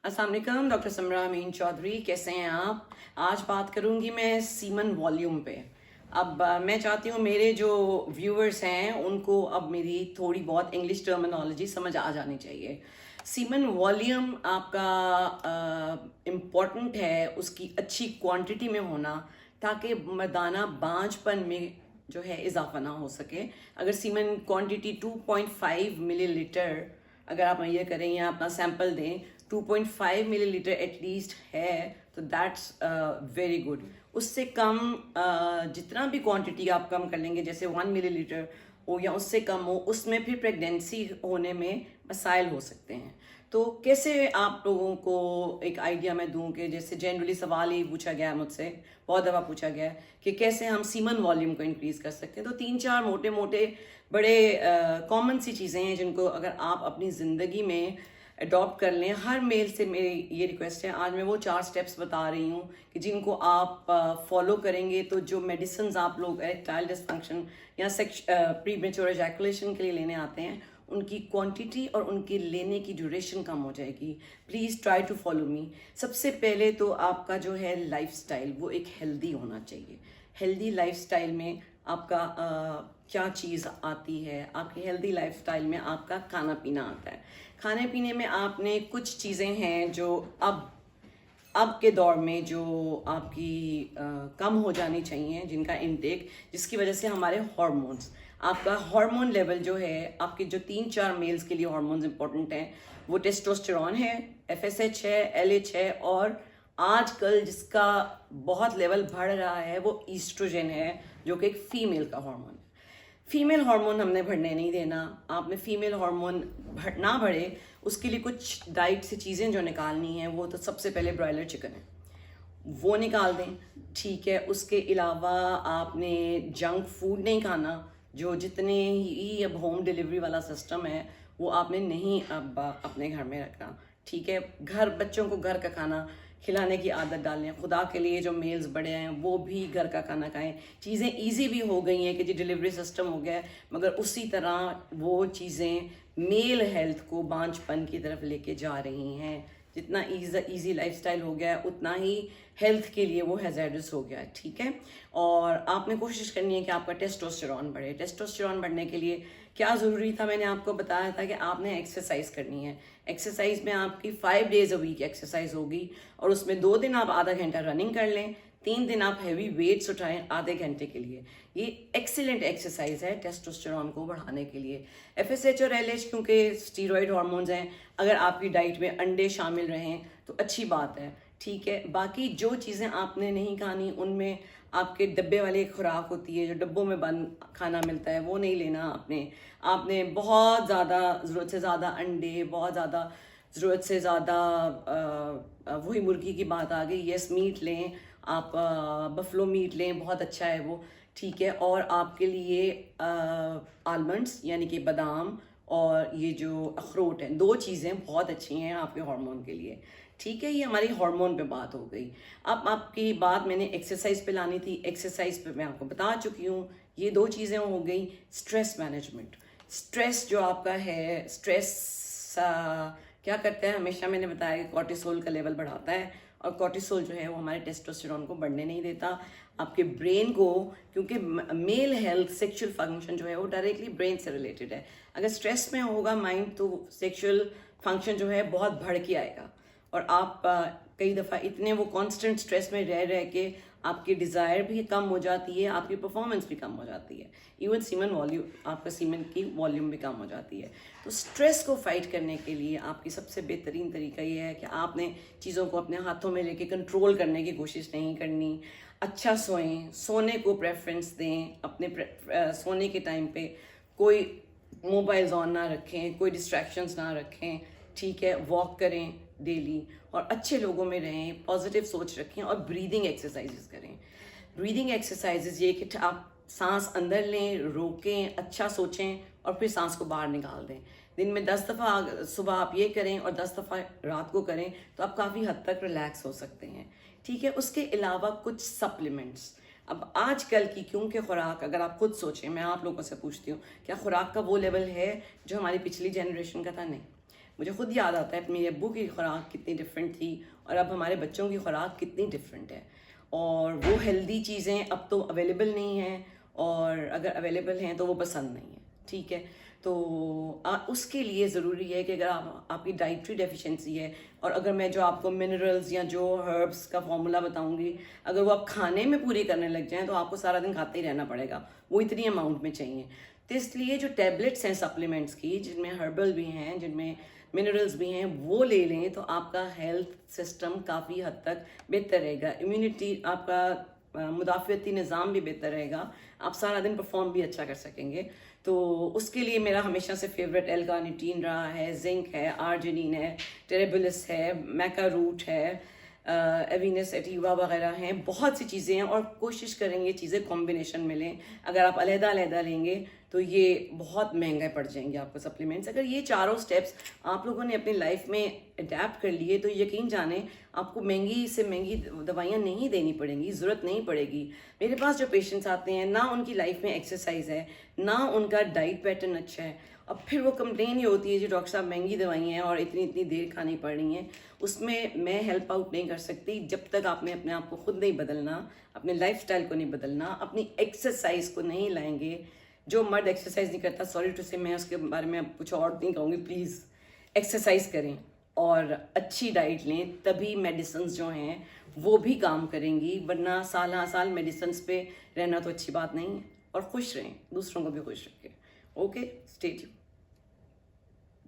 अस्सलाम वालेकुम, डॉक्टर समरा अमीन चौधरी, कैसे हैं आप? आज बात करूंगी मैं सीमन वॉल्यूम पे। अब मैं चाहती हूँ मेरे जो व्यूअर्स हैं उनको अब मेरी थोड़ी बहुत इंग्लिश टर्मिनोलॉजी समझ आ जानी चाहिए। सीमन वॉल्यूम आपका इम्पॉर्टेंट है उसकी अच्छी क्वांटिटी में होना, ताकि मर्दाना बांझपन में जो है इजाफा ना हो सके। अगर सीमन क्वांटिटी 2.5 मिलीलीटर अगर आप ये करें या अपना सैंपल दें 2.5 मिलीलीटर एटलीस्ट है तो दैट्स वेरी गुड। उससे कम जितना भी क्वांटिटी आप कम कर लेंगे, जैसे 1 मिलीलीटर हो या उससे कम हो, उसमें फिर प्रेगनेंसी होने में मसाइल हो सकते हैं। तो कैसे आप लोगों को एक आइडिया मैं दूं कि जैसे जनरली सवाल ही पूछा गया है मुझसे, बहुत दफ़ा पूछा गया है कि कैसे हम सीमन वॉल्यूम को इंक्रीज़ कर सकते हैं। तो 3-4 मोटे मोटे बड़े कॉमन सी चीज़ें हैं जिनको अगर आप अपनी ज़िंदगी में अडॉप्ट कर लें। हर मेल से मेरी ये रिक्वेस्ट है, आज मैं वो 4 स्टेप्स बता रही हूँ कि जिनको आप फॉलो करेंगे तो जो मेडिसिन आप लोग इरेक्टाइल डिसफंक्शन या प्रीमेच्योर एजैकुलेशन के लिए लेने आते हैं उनकी क्वांटिटी और उनकी लेने की ड्यूरेशन कम हो जाएगी। Please try to follow me. सबसे पहले तो आपका जो है लाइफस्टाइल वो एक हेल्दी होना चाहिए। हेल्दी लाइफस्टाइल में आपका क्या चीज़ आती है? आपकी हेल्दी लाइफस्टाइल में आपका खाना पीना आता है। खाने पीने में आपने कुछ चीज़ें हैं जो अब के दौर में जो आपकी कम हो जानी चाहिए, जिनका इनटेक, जिसकी वजह से हमारे हार्मोन्स, आपका हार्मोन लेवल जो है, आपके जो 3-4 मेल्स के लिए हार्मोन्स इंपॉर्टेंट हैं, वो टेस्टोस्टेरॉन है, एफएसएच है, एलएच है, और आजकल जिसका बहुत लेवल बढ़ रहा है वो ईस्ट्रोजन है, जो कि एक फीमेल का हार्मोन है। फीमेल हार्मोन हमने बढ़ने नहीं देना। आपने फीमेल हार्मोन ना बढ़े उसके लिए कुछ डाइट से चीज़ें जो निकालनी है, वो तो सबसे पहले ब्रॉयलर चिकन है, वो निकाल दें, ठीक है। उसके अलावा आपने जंक फूड नहीं खाना। जो जितने ही अब होम डिलीवरी वाला सिस्टम है वो आपने नहीं अब अपने घर में रखना, ठीक है। घर बच्चों को घर का खाना खिलाने की आदत डालें। खुदा के लिए जो मेल्स बड़े हैं वो भी घर का खाना खाएं। चीज़ें इजी भी हो गई हैं कि जी डिलीवरी सिस्टम हो गया है, मगर उसी तरह वो चीज़ें मेल हेल्थ को बांझपन की तरफ लेके जा रही हैं। जितना ईजी लाइफस्टाइल हो गया है उतना ही हेल्थ के लिए वो हैज़ार्डस हो गया है, ठीक है। और आपने कोशिश करनी है कि आपका टेस्टोस्टेरॉन बढ़े। टेस्टोस्टेरॉन बढ़ने के लिए क्या ज़रूरी था, मैंने आपको बताया था कि आपने एक्सरसाइज करनी है। एक्सरसाइज में आपकी 5 डेज अ वीक एक्सरसाइज होगी, और उसमें 2 दिन आप आधा घंटा रनिंग कर लें, 3 दिन आप हैवी वेट्स उठाएं आधे घंटे के लिए। ये एक्सीलेंट एक्सरसाइज है टेस्टोस्टेरॉन को बढ़ाने के लिए। एफएसएच और एलएच क्योंकि स्टीरॉयड हार्मोन्स हैं, अगर आपकी डाइट में अंडे शामिल रहें तो अच्छी बात है, ठीक है। बाकी जो चीज़ें आपने नहीं खानी उनमें आपके डब्बे वाली एक खुराक होती है, जो डब्बों में बंद खाना मिलता है, वो नहीं लेना आपने बहुत ज़्यादा ज़रूरत से ज़्यादा अंडे, बहुत ज़्यादा ज़रूरत से ज़्यादा वही मुर्गी की बात आ गई, यस मीट लें आप, बफलो मीट लें, बहुत अच्छा है वो, ठीक है। और आपके लिए आलमंड्स यानी कि बादाम और ये जो अखरोट हैं, 2 चीज़ें बहुत अच्छी हैं आपके हार्मोन के लिए, ठीक है। ये हमारी हार्मोन पे बात हो गई। अब आपकी बात मैंने एक्सरसाइज पे लानी थी। एक्सरसाइज पे मैं आपको बता चुकी हूँ। ये 2 चीज़ें हो गई। स्ट्रेस मैनेजमेंट, स्ट्रेस जो आपका है, स्ट्रेस क्या करता है, हमेशा मैंने बताया कि कॉर्टिसोल का लेवल बढ़ाता है, और कॉर्टिसोल जो है वो हमारे टेस्टोस्टेरोन को बढ़ने नहीं देता। आपके ब्रेन को, क्योंकि मेल हेल्थ सेक्सुअल फंक्शन जो है वो डायरेक्टली ब्रेन से रिलेटेड है। अगर स्ट्रेस में होगा माइंड तो सेक्सुअल फंक्शन जो है बहुत बढ़ के आएगा, और आप कई दफ़ा इतने वो कांस्टेंट स्ट्रेस में रह रह के आपकी डिज़ायर भी कम हो जाती है, आपकी परफॉर्मेंस भी कम हो जाती है, इवन सीमन वॉल्यूम, आपका सीमन की वॉल्यूम भी कम हो जाती है। तो स्ट्रेस को फाइट करने के लिए आपकी सबसे बेहतरीन तरीका ये है कि आपने चीज़ों को अपने हाथों में लेके कंट्रोल करने की कोशिश नहीं करनी। अच्छा सोएं, सोने को प्रेफरेंस दें। अपने सोने के टाइम पे कोई मोबाइल्स ऑन ना रखें, कोई डिस्ट्रैक्शंस ना रखें, ठीक है। वॉक करें डेली, और अच्छे लोगों में रहें, पॉजिटिव सोच रखें, और ब्रीदिंग एक्सरसाइजेस करें। ब्रीदिंग एक्सरसाइजेस ये कि आप सांस अंदर लें, रोकें, अच्छा सोचें, और फिर सांस को बाहर निकाल दें। दिन में 10 दफ़ा सुबह आप ये करें और 10 दफ़ा रात को करें तो आप काफ़ी हद तक रिलैक्स हो सकते हैं, ठीक है। उसके अलावा कुछ सप्लीमेंट्स। अब आजकल की क्योंकि खुराक, अगर आप खुद सोचें, मैं आप लोगों से पूछती हूँ, क्या खुराक का वो लेवल है जो हमारी पिछली जनरेशन का था? नहीं। مجھے خود یاد آتا ہے میرے ابو کی خوراک کتنی ڈفرینٹ تھی اور اب ہمارے بچوں کی خوراک کتنی ڈفرینٹ ہے، اور وہ ہیلدی چیزیں اب تو اویلیبل نہیں ہیں، اور اگر اویلیبل ہیں تو وہ پسند نہیں ہیں. ٹھیک ہے، تو اس کے لیے ضروری ہے کہ اگر آپ کی ڈائٹری ڈیفیشنسی ہے، اور اگر میں جو آپ کو منرلز یا جو ہربس کا فارمولا بتاؤں گی اگر وہ آپ کھانے میں پوری کرنے لگ جائیں تو آپ کو سارا دن کھاتے ہی رہنا پڑے گا، وہ اتنی اماؤنٹ میں چاہیے. تو اس لیے جو ٹیبلٹس ہیں سپلیمنٹس کی، جن میں ہربل بھی ہیں، جن میں منرلز بھی ہیں، وہ لے لیں تو آپ کا ہیلتھ سسٹم کافی حد تک بہتر رہے گا، امیونٹی آپ کا مدافعتی نظام بھی بہتر رہے گا، آپ سارا دن پرفارم بھی اچھا کر سکیں گے. تو اس کے لیے میرا ہمیشہ سے فیوریٹ ایل کارنیٹین رہا ہے، زنک ہے، آرجنین ہے، ٹیریبلس ہے، میکا روٹ ہے، ایوینس ایٹیوا وغیرہ ہیں، بہت سی چیزیں ہیں، اور کوشش کریں یہ چیزیں کمبینیشن میں لیں. اگر آپ علیحدہ علیحدہ لیں گے تو یہ بہت مہنگے پڑ جائیں گے آپ کو سپلیمنٹس. اگر یہ چاروں سٹیپس آپ لوگوں نے اپنی لائف میں اڈیپٹ کر لیے تو یقین جانیں آپ کو مہنگی سے مہنگی دوائیاں نہیں دینی پڑیں گی، ضرورت نہیں پڑے گی. میرے پاس جو پیشنٹس آتے ہیں نہ ان کی لائف میں ایکسرسائز ہے، نہ ان کا ڈائٹ پیٹرن اچھا ہے، اب پھر وہ کمپلین ہی ہوتی ہے جی ڈاکٹر صاحب مہنگی دوائیاں ہیں اور اتنی دیر کھانی پڑ رہی ہیں. اس میں ہیلپ آؤٹ نہیں کر سکتی جب تک آپ نے اپنے آپ کو خود نہیں بدلنا، اپنے لائف سٹائل کو نہیں بدلنا، اپنی ایکسرسائز کو نہیں لائیں گے. جو مرد ایکسرسائز نہیں کرتا، سوری ٹو سے میں اس کے بارے میں کچھ اور نہیں کہوں گی، پلیز ایکسرسائز کریں اور اچھی ڈائٹ لیں، تبھی میڈیسنز جو ہیں وہ بھی کام کریں گی، ورنہ سال ہاں سال میڈیسنز پہ رہنا تو اچھی بات نہیں ہے. اور خوش رہیں، دوسروں کو بھی خوش رکھیں. Okay, stay tuned.